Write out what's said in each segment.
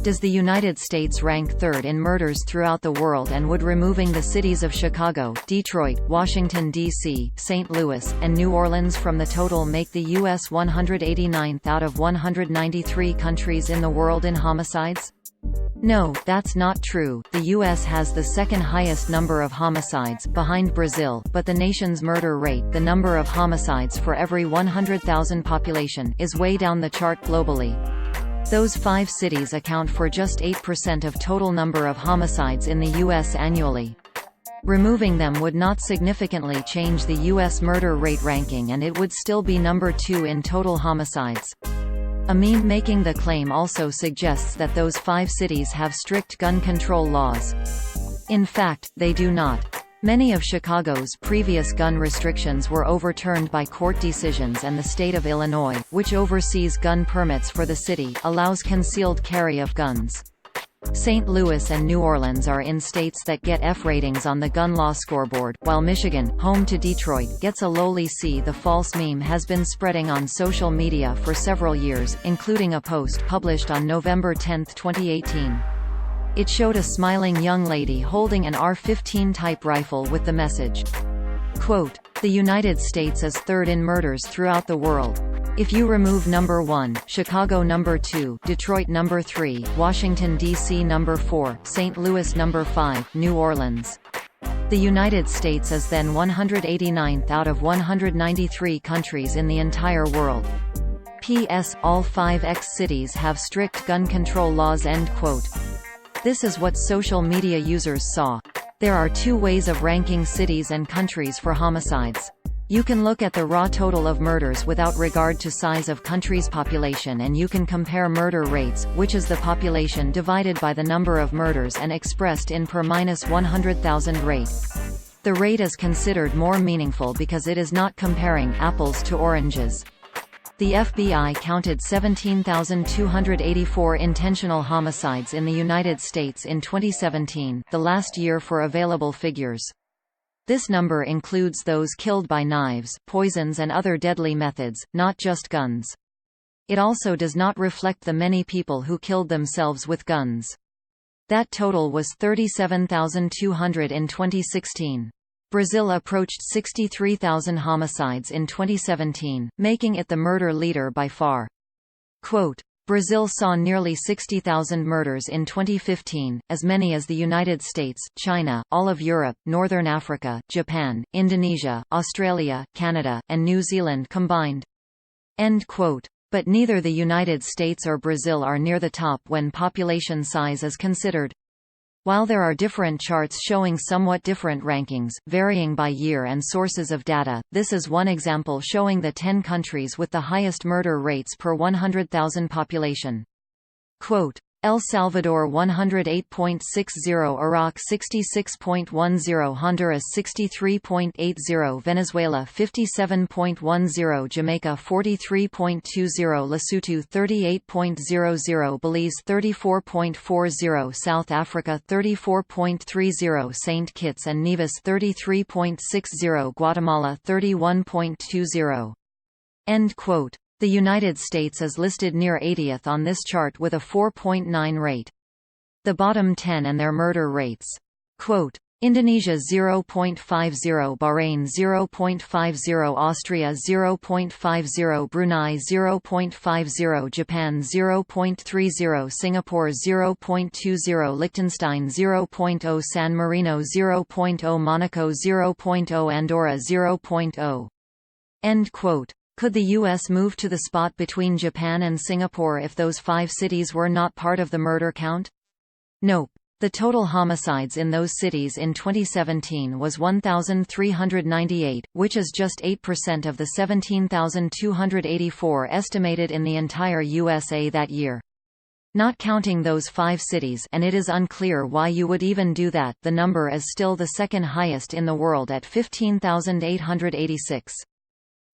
Does the United States rank third in murders throughout the world, and would removing the cities of Chicago, Detroit, Washington, D.C., St. Louis, and New Orleans from the total make the U.S. 189th out of 193 countries in the world in homicides? No, that's not true. The U.S. has the second highest number of homicides, behind Brazil, but the nation's murder rate, the number of homicides for every 100,000 population, is way down the chart globally. Those 5 cities account for just 8% of total number of homicides in the U.S. annually. Removing them would not significantly change the U.S. murder rate ranking, and it would still be number 2 in total homicides. A meme making the claim also suggests that those 5 cities have strict gun control laws. In fact, they do not. Many of Chicago's previous gun restrictions were overturned by court decisions, and the state of Illinois, which oversees gun permits for the city, allows concealed carry of guns. St. Louis and New Orleans are in states that get F ratings on the gun law scoreboard, while Michigan, home to Detroit, gets a lowly C. The false meme has been spreading on social media for several years, including a post published on November 10, 2018. It showed a smiling young lady holding an AR-15 type rifle with the message, quote, "The United States is third in murders throughout the world. If you remove number 1, Chicago number 2, Detroit number 3, Washington, D.C. number 4, St. Louis number 5, New Orleans. The United States is then 189th out of 193 countries in the entire world. P.S. All 5 cities have strict gun control laws." End quote. This is what social media users saw. There are 2 ways of ranking cities and countries for homicides. You can look at the raw total of murders without regard to size of country's population, and you can compare murder rates, which is the population divided by the number of murders and expressed in per minus 100,000 rate. The rate is considered more meaningful because it is not comparing apples to oranges. The FBI counted 17,284 intentional homicides in the United States in 2017, the last year for available figures. This number includes those killed by knives, poisons and other deadly methods, not just guns. It also does not reflect the many people who killed themselves with guns. That total was 37,200 in 2016. Brazil approached 63,000 homicides in 2017, making it the murder leader by far. Quote, "Brazil saw nearly 60,000 murders in 2015, as many as the United States, China, all of Europe, Northern Africa, Japan, Indonesia, Australia, Canada, and New Zealand combined." End quote. But neither the United States or Brazil are near the top when population size is considered. While there are different charts showing somewhat different rankings, varying by year and sources of data, this is one example showing the 10 countries with the highest murder rates per 100,000 population. Quote, El Salvador 108.60, Iraq 66.10, Honduras 63.80, Venezuela 57.10, Jamaica 43.20, Lesotho 38.00, Belize 34.40, South Africa 34.30, St. Kitts and Nevis 33.60, Guatemala 31.20. End quote. The United States is listed near 80th on this chart with a 4.9 rate. The bottom 10 and their murder rates. Quote, Indonesia 0.50, Bahrain 0.50, Austria 0.50, Brunei 0.50, Japan 0.30, Singapore 0.20, Liechtenstein 0.0, San Marino 0.0, Monaco 0.0, Andorra 0.0. End quote. Could the U.S. move to the spot between Japan and Singapore if those 5 cities were not part of the murder count? Nope. The total homicides in those cities in 2017 was 1,398, which is just 8% of the 17,284 estimated in the entire USA that year. Not counting those 5 cities, and it is unclear why you would even do that, the number is still the second highest in the world at 15,886.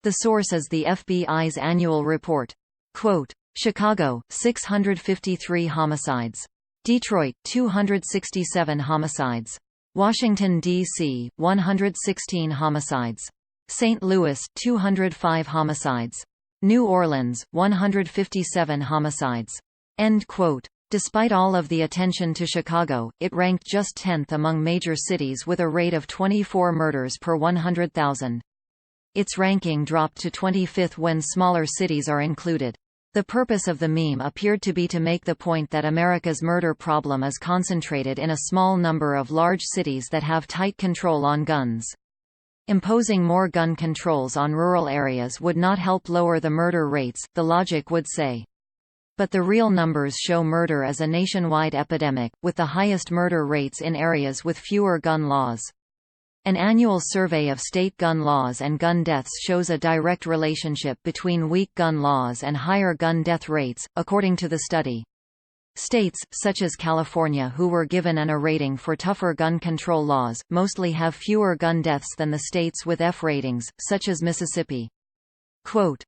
The source is the FBI's annual report. Quote, Chicago, 653 homicides. Detroit, 267 homicides. Washington, D.C., 116 homicides. St. Louis, 205 homicides. New Orleans, 157 homicides. End quote. Despite all of the attention to Chicago, it ranked just 10th among major cities with a rate of 24 murders per 100,000. Its ranking dropped to 25th when smaller cities are included. The purpose of the meme appeared to be to make the point that America's murder problem is concentrated in a small number of large cities that have tight control on guns. Imposing more gun controls on rural areas would not help lower the murder rates, the logic would say. But the real numbers show murder as a nationwide epidemic, with the highest murder rates in areas with fewer gun laws. An annual survey of state gun laws and gun deaths shows a direct relationship between weak gun laws and higher gun death rates, according to the study. States, such as California, who were given an A rating for tougher gun control laws, mostly have fewer gun deaths than the states with F ratings, such as Mississippi. Quote,